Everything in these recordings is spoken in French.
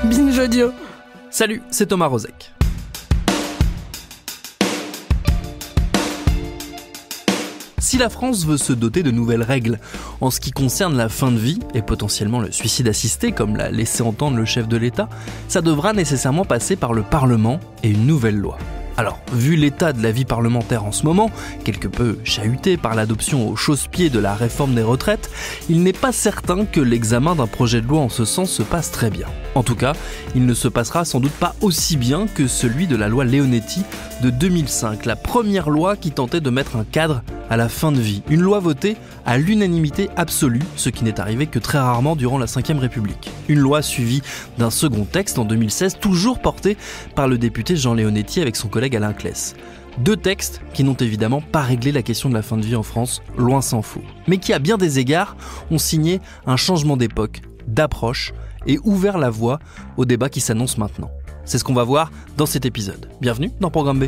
Binge Audio. Salut, c'est Thomas Rozek. Si la France veut se doter de nouvelles règles en ce qui concerne la fin de vie et potentiellement le suicide assisté, comme l'a laissé entendre le chef de l'État, ça devra nécessairement passer par le Parlement et une nouvelle loi. Alors, vu l'état de la vie parlementaire en ce moment, quelque peu chahuté par l'adoption au chausse-pied de la réforme des retraites, il n'est pas certain que l'examen d'un projet de loi en ce sens se passe très bien. En tout cas, il ne se passera sans doute pas aussi bien que celui de la loi Leonetti de 2005, la première loi qui tentait de mettre un cadre à la fin de vie. Une loi votée à l'unanimité absolue, ce qui n'est arrivé que très rarement durant la Ve République. Une loi suivie d'un second texte en 2016, toujours porté par le député Jean Leonetti avec son collègue Alain Claes. Deux textes qui n'ont évidemment pas réglé la question de la fin de vie en France, loin s'en faut. Mais qui, à bien des égards, ont signé un changement d'époque, d'approche et ouvert la voie au débat qui s'annonce maintenant. C'est ce qu'on va voir dans cet épisode. Bienvenue dans Programme B.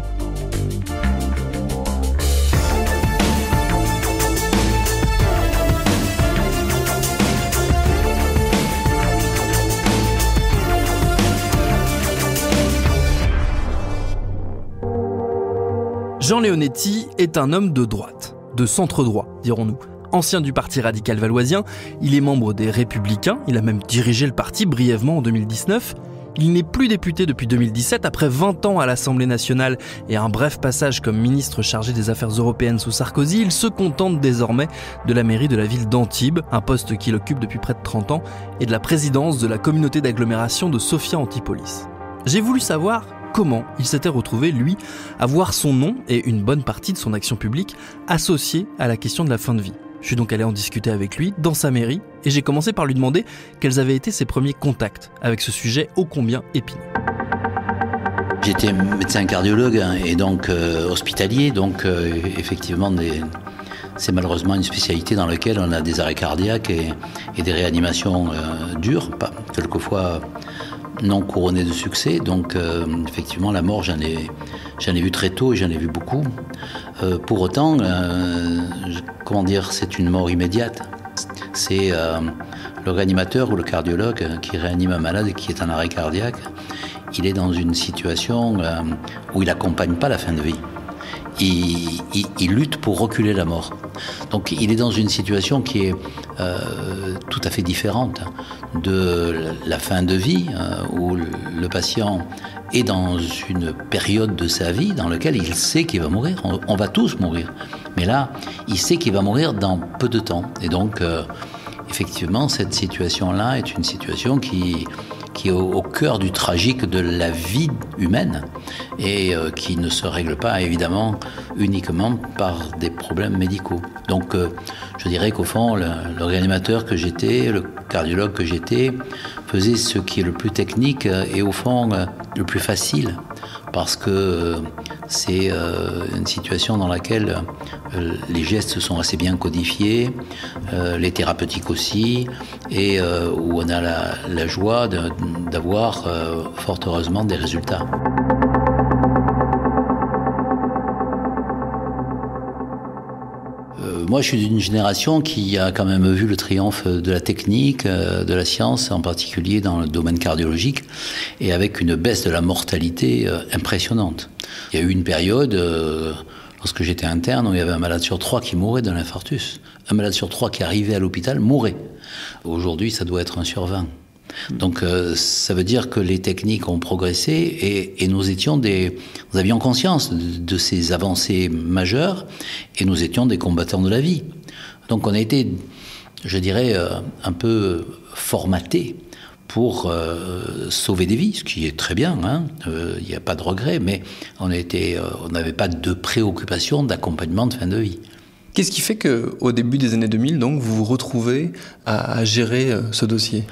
Jean Leonetti est un homme de droite, de centre-droit, dirons-nous. Ancien du parti radical valoisien, il est membre des Républicains, il a même dirigé le parti brièvement en 2019. Il n'est plus député depuis 2017, après 20 ans à l'Assemblée nationale et un bref passage comme ministre chargé des Affaires européennes sous Sarkozy, il se contente désormais de la mairie de la ville d'Antibes, un poste qu'il occupe depuis près de 30 ans, et de la présidence de la communauté d'agglomération de Sophia Antipolis. J'ai voulu savoir comment il s'était retrouvé, lui, à voir son nom et une bonne partie de son action publique associée à la question de la fin de vie. Je suis donc allé en discuter avec lui dans sa mairie et j'ai commencé par lui demander quels avaient été ses premiers contacts avec ce sujet ô combien épineux. J'étais médecin cardiologue et donc hospitalier, donc effectivement c'est malheureusement une spécialité dans laquelle on a des arrêts cardiaques et des réanimations dures, quelquefois non couronnées de succès. Donc effectivement la mort j'en ai vu très tôt et j'en ai vu beaucoup. Pour autant, c'est une mort immédiate. C'est le réanimateur ou le cardiologue qui réanime un malade qui est en arrêt cardiaque. Il est dans une situation où il n'accompagne pas la fin de vie. Il lutte pour reculer la mort. Donc il est dans une situation qui est tout à fait différente de la fin de vie, où le patient est dans une période de sa vie dans laquelle il sait qu'il va mourir. On va tous mourir. Mais là, il sait qu'il va mourir dans peu de temps. Et donc, effectivement, cette situation-là est une situation qui est au cœur du tragique de la vie humaine et qui ne se règle pas, évidemment, uniquement par des problèmes médicaux. Donc, je dirais qu'au fond, le réanimateur que j'étais, le cardiologue que j'étais, faisait ce qui est le plus technique et au fond le plus facile, parce que c'est une situation dans laquelle les gestes sont assez bien codifiés, les thérapeutiques aussi, et où on a la joie d'avoir fort heureusement des résultats. Moi, je suis d'une génération qui a quand même vu le triomphe de la technique, de la science, en particulier dans le domaine cardiologique, et avec une baisse de la mortalité impressionnante. Il y a eu une période, lorsque j'étais interne, où il y avait un malade sur 3 qui mourait d'un infarctus. Un malade sur 3 qui arrivait à l'hôpital mourait. Aujourd'hui, ça doit être 1 sur 20. Donc ça veut dire que les techniques ont progressé et nous avions conscience de ces avancées majeures et nous étions des combattants de la vie. Donc on a été, je dirais, un peu formatés pour sauver des vies, ce qui est très bien, il n'y a pas de regret, mais on n'avait pas de préoccupation d'accompagnement de fin de vie. Qu'est-ce qui fait qu'au début des années 2000, donc, vous vous retrouvez à gérer ce dossier ?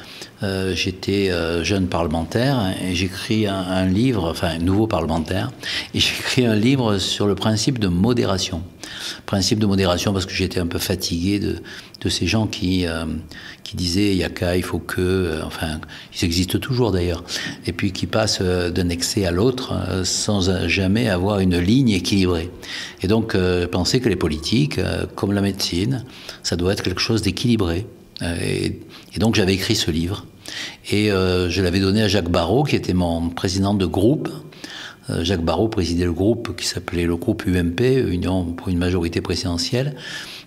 J'étais jeune parlementaire et j'écris un livre, enfin nouveau parlementaire, et j'écris un livre sur le principe de modération. Principe de modération parce que j'étais un peu fatigué de ces gens qui disaient il y a qu'à, il faut que, enfin ils existent toujours d'ailleurs, et puis qui passent d'un excès à l'autre sans jamais avoir une ligne équilibrée. Et donc je pensais que les politiques, comme la médecine, ça doit être quelque chose d'équilibré. Et donc j'avais écrit ce livre Et je l'avais donné à Jacques Barrot, qui était mon président de groupe. Jacques Barrot présidait le groupe qui s'appelait le groupe UMP, Union pour une majorité présidentielle,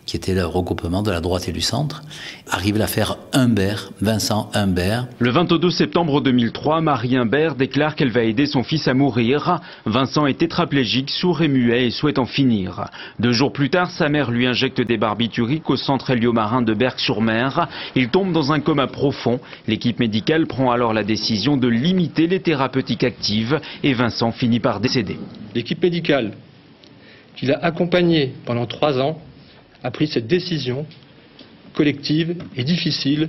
qui était le regroupement de la droite et du centre. Arrive l'affaire Humbert, Vincent Humbert. Le 22 septembre 2003, Marie Humbert déclare qu'elle va aider son fils à mourir. Vincent est tétraplégique, sourd et muet et souhaite en finir. 2 jours plus tard, sa mère lui injecte des barbituriques au centre héliomarin de Berck-sur-Mer. Il tombe dans un coma profond. L'équipe médicale prend alors la décision de limiter les thérapeutiques actives et Vincent finit par décéder. L'équipe médicale qui l'a accompagné pendant 3 ans a pris cette décision collective et difficile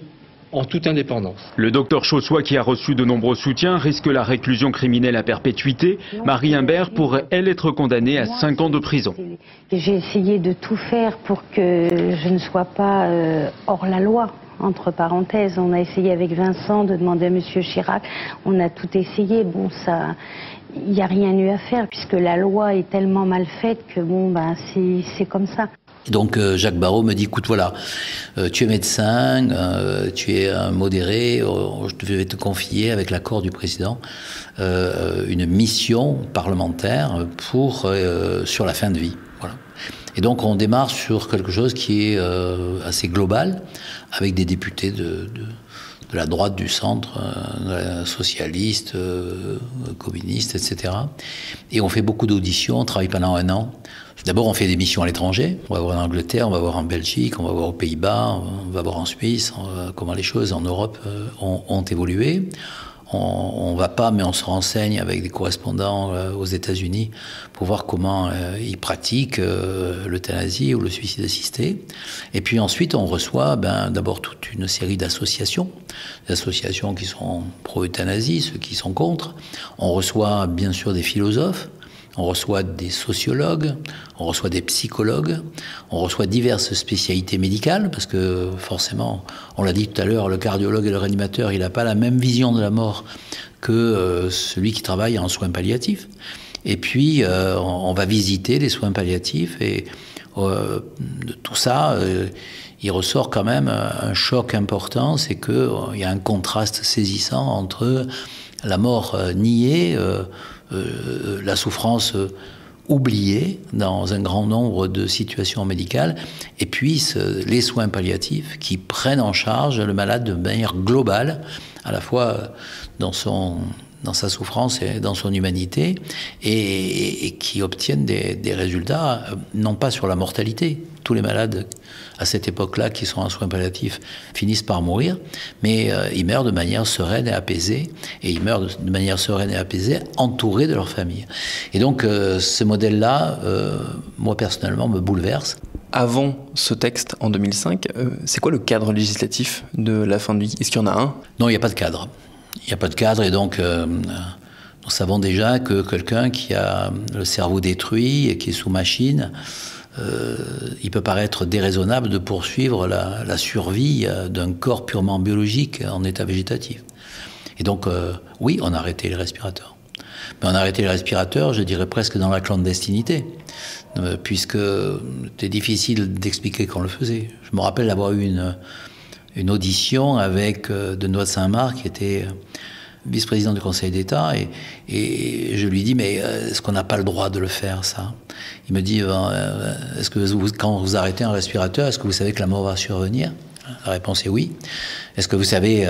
en toute indépendance. Le docteur Chaussois, qui a reçu de nombreux soutiens, risque la réclusion criminelle à perpétuité. Marie Humbert pourrait, elle, être condamnée à 5 ans de prison. J'ai essayé de tout faire pour que je ne sois pas hors la loi. Entre parenthèses, on a essayé avec Vincent de demander à Monsieur Chirac. On a tout essayé. Bon, ça, il n'y a rien eu à faire puisque la loi est tellement mal faite que bon, ben, c'est comme ça. Donc Jacques Barrot me dit, écoute, voilà, tu es médecin, tu es modéré, je vais te confier, avec l'accord du président, une mission parlementaire sur la fin de vie. Voilà. Et donc on démarre sur quelque chose qui est assez global, avec des députés de la droite, du centre, socialiste, communiste, etc. Et on fait beaucoup d'auditions, on travaille pendant 1 an. D'abord, on fait des missions à l'étranger. On va voir en Angleterre, on va voir en Belgique, on va voir aux Pays-Bas, on va voir en Suisse, comment les choses en Europe ont évolué. On va pas, mais on se renseigne avec des correspondants aux États-Unis pour voir comment ils pratiquent l'euthanasie ou le suicide assisté. Et puis ensuite, on reçoit d'abord toute une série d'associations, des associations qui sont pro-euthanasie, ceux qui sont contre. On reçoit bien sûr des philosophes. On reçoit des sociologues, on reçoit des psychologues, on reçoit diverses spécialités médicales, parce que forcément, on l'a dit tout à l'heure, le cardiologue et le réanimateur, il n'a pas la même vision de la mort que celui qui travaille en soins palliatifs. Et puis, on va visiter les soins palliatifs, et de tout ça, il ressort quand même un choc important, c'est qu'il y a un contraste saisissant entre la mort niée, la souffrance oubliée dans un grand nombre de situations médicales, et puis les soins palliatifs qui prennent en charge le malade de manière globale, à la fois dans sa souffrance et dans son humanité, et qui obtiennent des résultats, non pas sur la mortalité. Tous les malades à cette époque-là qui sont en soins palliatifs finissent par mourir, mais ils meurent de manière sereine et apaisée, et ils meurent de manière sereine et apaisée, entourés de leur famille. Et donc ce modèle-là, moi personnellement, me bouleverse. Avant ce texte, en 2005, c'est quoi le cadre législatif de la fin de vie? Est-ce qu'il y en a un? Non, il n'y a pas de cadre. Il n'y a pas de cadre, et donc nous savons déjà que quelqu'un qui a le cerveau détruit et qui est sous machine, il peut paraître déraisonnable de poursuivre la survie d'un corps purement biologique en état végétatif. Et donc, oui, on a arrêté les respirateurs. Mais on a arrêté les respirateurs, je dirais presque dans la clandestinité, puisque c'était difficile d'expliquer qu'on le faisait. Je me rappelle avoir eu une audition avec Benoît de Saint-Marc, qui était vice-président du Conseil d'État, et je lui dis, mais est-ce qu'on n'a pas le droit de le faire, ça? Il me dit, est-ce que quand vous arrêtez un respirateur, est-ce que vous savez que la mort va survenir? La réponse est oui. Est-ce que vous savez,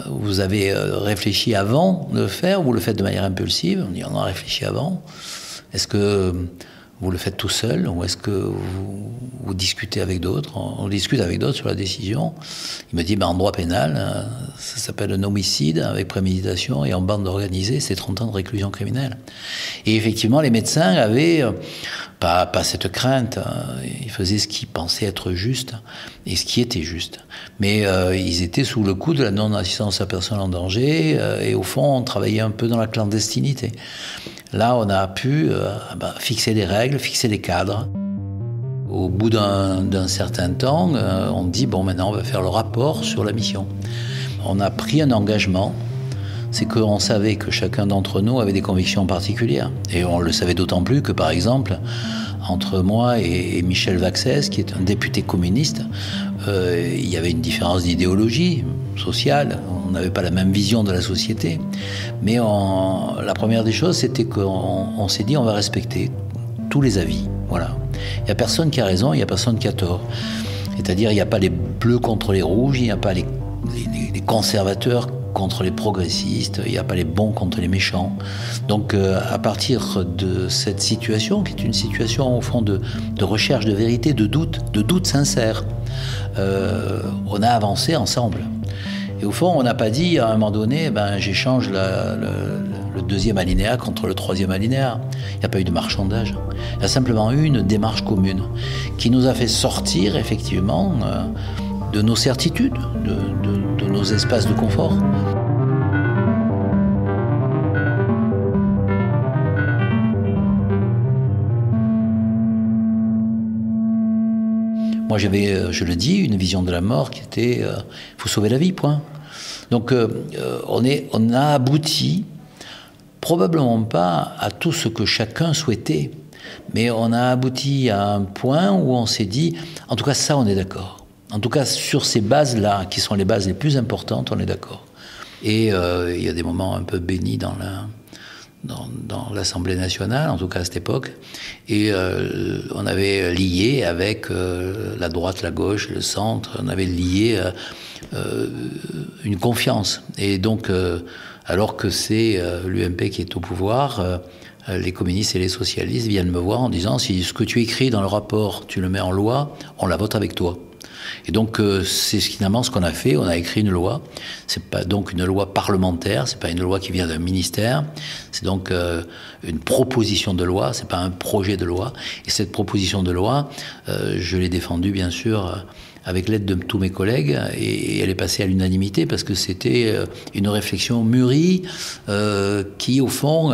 vous avez réfléchi avant de le faire, ou vous le faites de manière impulsive? On dit, on a réfléchi avant. Est-ce que vous le faites tout seul, ou est-ce que vous discutez avec d'autres? On discute avec d'autres sur la décision. Il me dit, en droit pénal, ça s'appelle un homicide avec préméditation, et en bande organisée, c'est 30 ans de réclusion criminelle. Et effectivement, les médecins avaient pas cette crainte. Ils faisaient ce qu'ils pensaient être juste, et ce qui était juste. Mais ils étaient sous le coup de la non-assistance à personne en danger, et au fond, on travaillait un peu dans la clandestinité. Là, on a pu fixer des règles, fixer des cadres. Au bout d'un certain temps, on dit, bon, maintenant, on va faire le rapport sur la mission. On a pris un engagement, c'est qu'on savait que chacun d'entre nous avait des convictions particulières. Et on le savait d'autant plus que, par exemple, entre moi et Michel Vaxès, qui est un député communiste, il y avait une différence d'idéologie. sociale, on n'avait pas la même vision de la société, mais la première des choses, c'était qu'on s'est dit on va respecter tous les avis. Voilà. Il n'y a personne qui a raison, il n'y a personne qui a tort. C'est-à-dire, il n'y a pas les bleus contre les rouges, il n'y a pas les conservateurs contre les progressistes, il n'y a pas les bons contre les méchants. Donc à partir de cette situation, qui est une situation au fond de recherche de vérité, de doute sincère, on a avancé ensemble. Et au fond, on n'a pas dit à un moment donné, j'échange le deuxième alinéa contre le troisième alinéa. Il n'y a pas eu de marchandage. Il y a simplement eu une démarche commune qui nous a fait sortir effectivement de nos certitudes, de nos espaces de confort. Moi, j'avais, je le dis, une vision de la mort qui était faut sauver la vie, point. Donc, on a abouti, probablement pas à tout ce que chacun souhaitait, mais on a abouti à un point où on s'est dit, en tout cas, ça, on est d'accord. En tout cas, sur ces bases-là, qui sont les bases les plus importantes, on est d'accord. Et il y a des moments un peu bénis dans l'Assemblée nationale, en tout cas à cette époque, et on avait lié avec la droite, la gauche, le centre, on avait lié une confiance. Et donc, alors que c'est l'UMP qui est au pouvoir, les communistes et les socialistes viennent me voir en disant, si ce que tu écris dans le rapport, tu le mets en loi, on la vote avec toi. Et donc c'est finalement ce qu'on a fait. On a écrit une loi. C'est pas donc une loi parlementaire. C'est pas une loi qui vient d'un ministère. C'est donc une proposition de loi. C'est pas un projet de loi. Et cette proposition de loi, je l'ai défendue bien sûr avec l'aide de tous mes collègues, et elle est passée à l'unanimité parce que c'était une réflexion mûrie qui au fond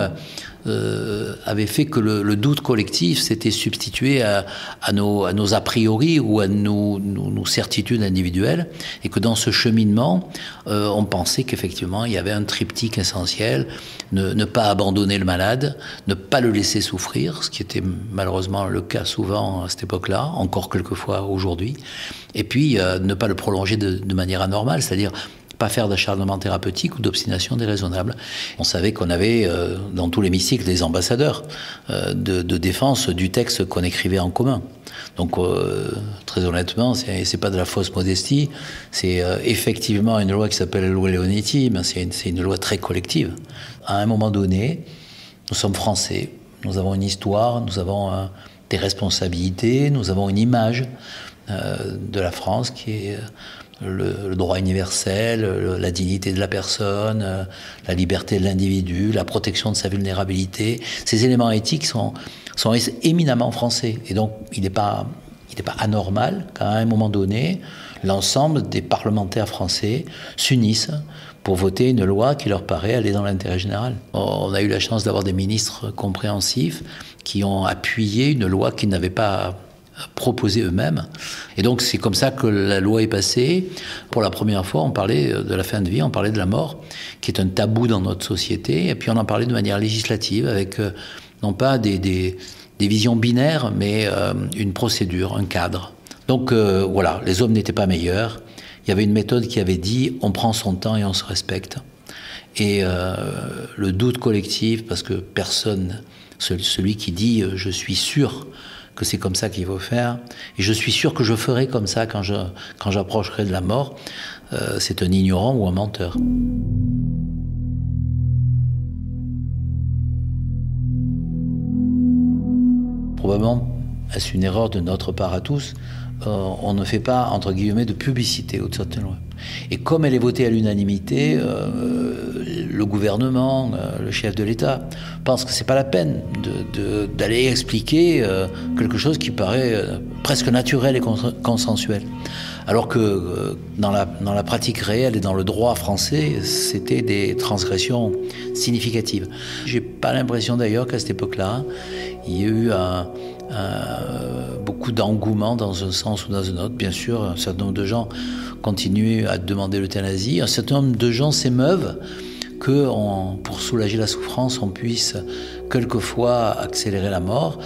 avait fait que le doute collectif s'était substitué à nos a priori ou à nos certitudes individuelles, et que dans ce cheminement, on pensait qu'effectivement il y avait un triptyque essentiel: ne pas abandonner le malade, ne pas le laisser souffrir, ce qui était malheureusement le cas souvent à cette époque-là, encore quelquefois aujourd'hui, et puis ne pas le prolonger de manière anormale, c'est-à-dire pas faire d'acharnement thérapeutique ou d'obstination déraisonnable. On savait qu'on avait dans tout l'hémicycle des ambassadeurs de défense du texte qu'on écrivait en commun. Donc très honnêtement, c'est pas de la fausse modestie, c'est effectivement une loi qui s'appelle la loi Leonetti, mais c'est une loi très collective. À un moment donné, nous sommes français, nous avons une histoire, nous avons des responsabilités, nous avons une image de la France qui est le droit universel, la dignité de la personne, la liberté de l'individu, la protection de sa vulnérabilité. Ces éléments éthiques sont éminemment français. Et donc, il n'est pas anormal qu'à un moment donné, l'ensemble des parlementaires français s'unissent pour voter une loi qui leur paraît aller dans l'intérêt général. On a eu la chance d'avoir des ministres compréhensifs qui ont appuyé une loi qu'ils n'avaient pas proposé eux-mêmes. Et donc c'est comme ça que la loi est passée. Pour la première fois, on parlait de la fin de vie, on parlait de la mort, qui est un tabou dans notre société, et puis on en parlait de manière législative, avec non pas des visions binaires, mais une procédure, un cadre. Donc voilà, les hommes n'étaient pas meilleurs. Il y avait une méthode qui avait dit, on prend son temps et on se respecte. Et le doute collectif, parce que personne, celui qui dit « je suis sûr », que c'est comme ça qu'il faut faire, et je suis sûr que je ferai comme ça quand j'approcherai de la mort, c'est un ignorant ou un menteur. Probablement, est-ce une erreur de notre part à tous, on ne fait pas, entre guillemets, de publicité de cette loi. Et comme elle est votée à l'unanimité, le gouvernement, le chef de l'État, pense que c'est pas la peine d'aller expliquer quelque chose qui paraît presque naturel et consensuel. Alors que dans la pratique réelle et dans le droit français, c'était des transgressions significatives. J'ai pas l'impression d'ailleurs qu'à cette époque-là, il y a eu beaucoup d'engouement dans un sens ou dans un autre. Bien sûr, un certain nombre de gens continuent à demander l'euthanasie. Un certain nombre de gens s'émeuvent que, pour soulager la souffrance, on puisse quelquefois accélérer la mort.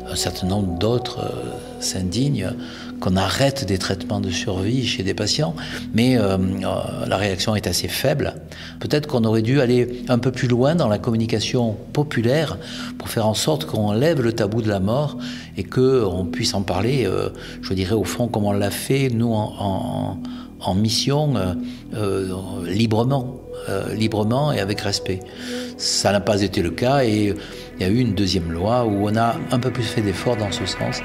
Un certain nombre d'autres s'indignent qu'on arrête des traitements de survie chez des patients, mais la réaction est assez faible. Peut-être qu'on aurait dû aller un peu plus loin dans la communication populaire pour faire en sorte qu'on lève le tabou de la mort et qu'on puisse en parler, je dirais au fond comme on l'a fait nous en mission, librement et avec respect. Ça n'a pas été le cas et il y a eu une deuxième loi où on a un peu plus fait d'efforts dans ce sens.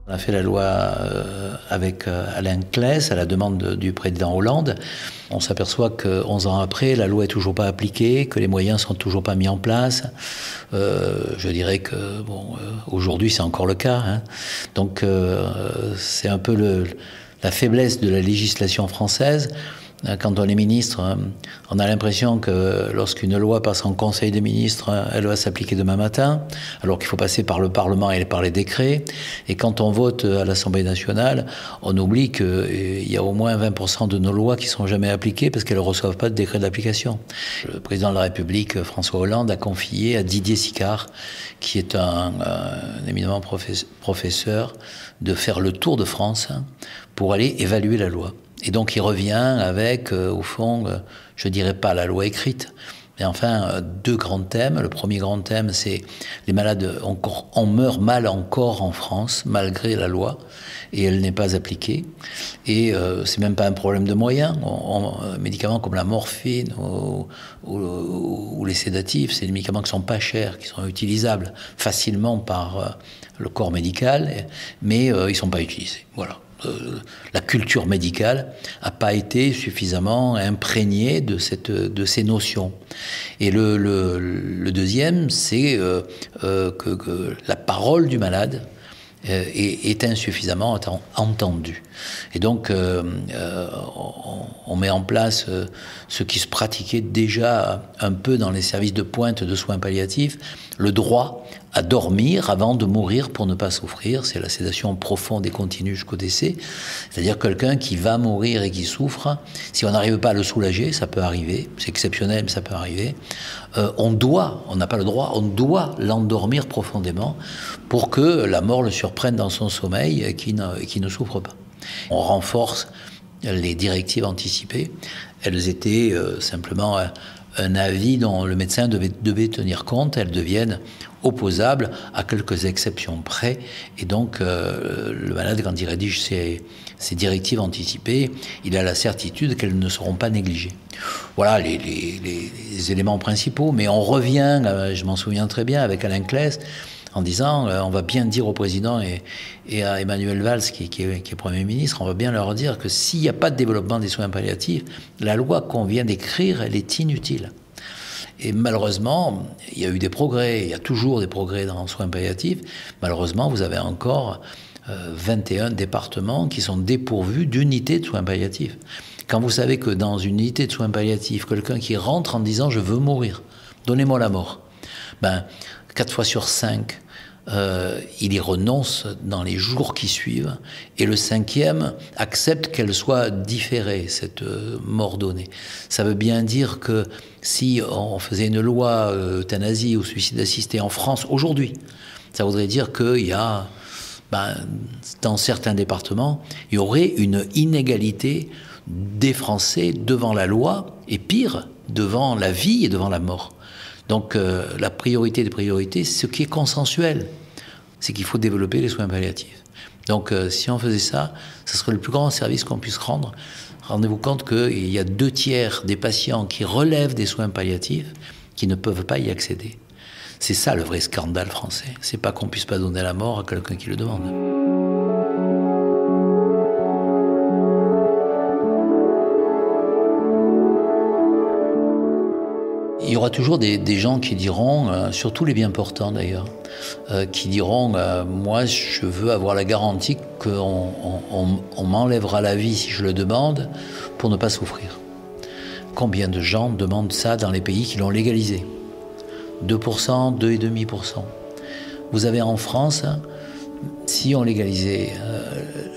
On a fait la loi avec Alain Claes à la demande du président Hollande. On s'aperçoit que 11 ans après, la loi est toujours pas appliquée, que les moyens sont toujours pas mis en place. Je dirais que aujourd'hui c'est encore le cas. Hein. Donc c'est un peu la faiblesse de la législation française. Quand on est ministre, on a l'impression que lorsqu'une loi passe en Conseil des ministres, elle va s'appliquer demain matin, alors qu'il faut passer par le Parlement et par les décrets. Et quand on vote à l'Assemblée nationale, on oublie qu'il y a au moins 20% de nos lois qui ne sont jamais appliquées parce qu'elles ne reçoivent pas de décret d'application. Le président de la République, François Hollande, a confié à Didier Sicard, qui est un éminemment professeur, de faire le tour de France pour aller évaluer la loi. Et donc il revient avec, au fond, je dirais pas la loi écrite, mais enfin deux grands thèmes. Le premier grand thème, c'est les malades, on meurt mal encore en France, malgré la loi, et elle n'est pas appliquée. Et c'est même pas un problème de moyens. Médicaments comme la morphine ou les sédatifs, c'est des médicaments qui sont pas chers, qui sont utilisables facilement par le corps médical, mais ils sont pas utilisés. Voilà. La culture médicale n'a pas été suffisamment imprégnée de ces notions. Et le deuxième, c'est que la parole du malade est insuffisamment entendue. Et donc, on met en place ce qui se pratiquait déjà un peu dans les services de pointe de soins palliatifs, le droit à dormir avant de mourir pour ne pas souffrir. C'est la sédation profonde et continue jusqu'au décès. C'est-à-dire quelqu'un qui va mourir et qui souffre, si on n'arrive pas à le soulager, ça peut arriver, c'est exceptionnel mais ça peut arriver, on n'a pas le droit, on doit l'endormir profondément pour que la mort le surprenne dans son sommeil et qu'il ne souffre pas. On renforce les directives anticipées. Elles étaient simplement un avis dont le médecin devait tenir compte. Elles deviennent opposables à quelques exceptions près. Et donc, le malade, quand il rédige ces directives anticipées, il a la certitude qu'elles ne seront pas négligées. Voilà les éléments principaux. Mais on revient, je m'en souviens très bien, avec Alain Claes, en disant, on va bien dire au président et à Emmanuel Valls, qui est Premier ministre, on va bien leur dire que s'il n'y a pas de développement des soins palliatifs, la loi qu'on vient d'écrire, elle est inutile. Et malheureusement, il y a eu des progrès, il y a toujours des progrès dans les soins palliatifs. Malheureusement, vous avez encore 21 départements qui sont dépourvus d'unités de soins palliatifs. Quand vous savez que dans une unité de soins palliatifs, quelqu'un qui rentre en disant « je veux mourir, donnez-moi la mort », 4 fois sur 5, il y renonce dans les jours qui suivent, et le 5e accepte qu'elle soit différée, cette mort donnée. Ça veut bien dire que si on faisait une loi euthanasie ou suicide assisté en France aujourd'hui, ça voudrait dire qu'il y a, dans certains départements, il y aurait une inégalité des Français devant la loi, et pire, devant la vie et devant la mort. Donc la priorité des priorités, ce qui est consensuel, c'est qu'il faut développer les soins palliatifs. Donc si on faisait ça, ce serait le plus grand service qu'on puisse rendre. Rendez-vous compte qu'il y a 2/3 des patients qui relèvent des soins palliatifs qui ne peuvent pas y accéder. C'est ça le vrai scandale français. C'est pas qu'on puisse pas donner la mort à quelqu'un qui le demande. Il y aura toujours des gens qui diront, surtout les bien portants d'ailleurs, qui diront moi je veux avoir la garantie qu'on m'enlèvera la vie si je le demande pour ne pas souffrir. Combien de gens demandent ça dans les pays qui l'ont légalisé? 2%, 2,5%. Vous avez en France, si on légalisait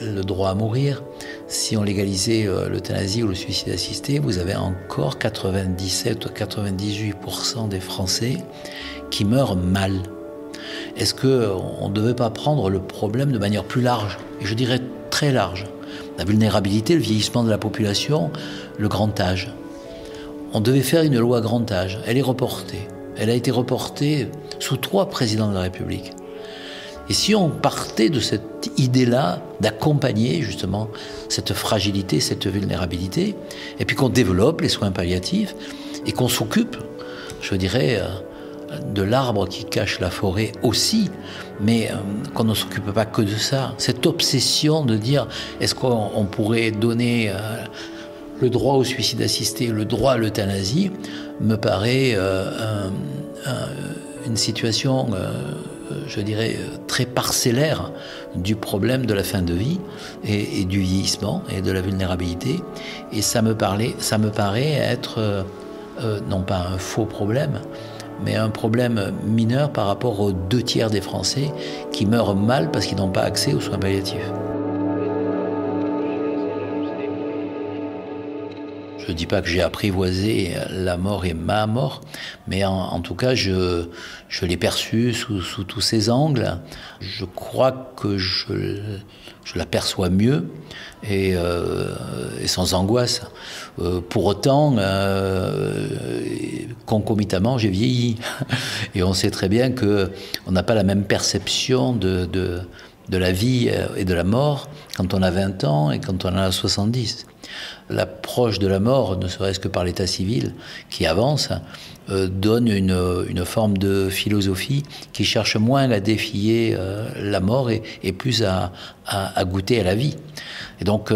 le droit à mourir, si on légalisait l'euthanasie ou le suicide assisté, vous avez encore 97 ou 98% des Français qui meurent mal. Est-ce qu'on ne devait pas prendre le problème de manière plus large, et je dirais très large? La vulnérabilité, le vieillissement de la population, le grand âge. On devait faire une loi grand âge. Elle est reportée. Elle a été reportée sous 3 présidents de la République. Et si on partait de cette idée-là, d'accompagner justement cette fragilité, cette vulnérabilité, et puis qu'on développe les soins palliatifs, et qu'on s'occupe, je dirais, de l'arbre qui cache la forêt aussi, mais qu'on ne s'occupe pas que de ça. Cette obsession de dire, est-ce qu'on pourrait donner le droit au suicide assisté, le droit à l'euthanasie, me paraît une situation, je dirais, très parcellaire du problème de la fin de vie et du vieillissement et de la vulnérabilité. Et ça me paraît être, non pas un faux problème, mais un problème mineur par rapport aux 2/3 des Français qui meurent mal parce qu'ils n'ont pas accès aux soins palliatifs. Je ne dis pas que j'ai apprivoisé la mort et ma mort, mais en tout cas, je l'ai perçue sous tous ses angles. Je crois que je l'aperçois mieux et sans angoisse. Pour autant, concomitamment, j'ai vieilli. Et on sait très bien qu'on n'a pas la même perception de la vie et de la mort quand on a 20 ans et quand on en a 70. L'approche de la mort, ne serait-ce que par l'état civil qui avance, donne une forme de philosophie qui cherche moins à défier la mort et plus à goûter à la vie. Et donc,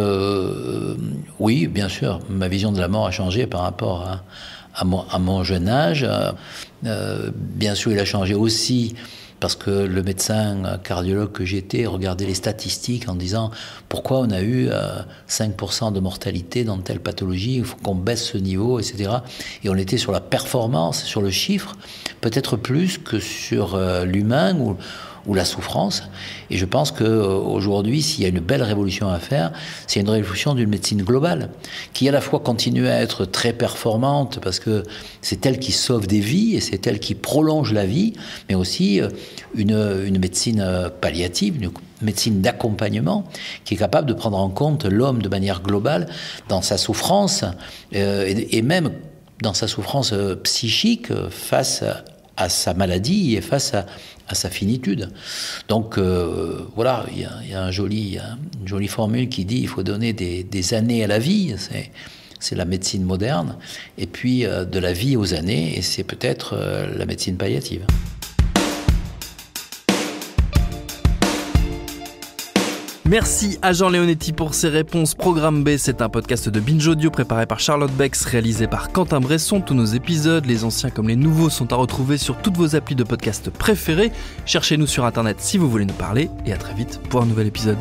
oui, bien sûr, ma vision de la mort a changé par rapport à mon jeune âge. Bien sûr, il a changé aussi parce que le médecin cardiologue que j'étais regardait les statistiques en disant pourquoi on a eu 5% de mortalité dans telle pathologie, il faut qu'on baisse ce niveau, etc. Et on était sur la performance, sur le chiffre, peut-être plus que sur l'humain ou la souffrance. Et je pense qu'aujourd'hui, s'il y a une belle révolution à faire, c'est une révolution d'une médecine globale, qui à la fois continue à être très performante, parce que c'est elle qui sauve des vies, et c'est elle qui prolonge la vie, mais aussi une médecine palliative, une médecine d'accompagnement, qui est capable de prendre en compte l'homme de manière globale dans sa souffrance, et même dans sa souffrance psychique face à sa maladie et face à sa finitude. Donc voilà, il y a une jolie formule qui dit il faut donner des années à la vie, c'est la médecine moderne, et puis de la vie aux années, et c'est peut-être la médecine palliative. Merci à Jean Leonetti pour ses réponses. Programme B, c'est un podcast de Binge Audio préparé par Charlotte Bex, réalisé par Quentin Bresson. Tous nos épisodes, les anciens comme les nouveaux, sont à retrouver sur toutes vos applis de podcast préférés. Cherchez-nous sur Internet si vous voulez nous parler, et à très vite pour un nouvel épisode.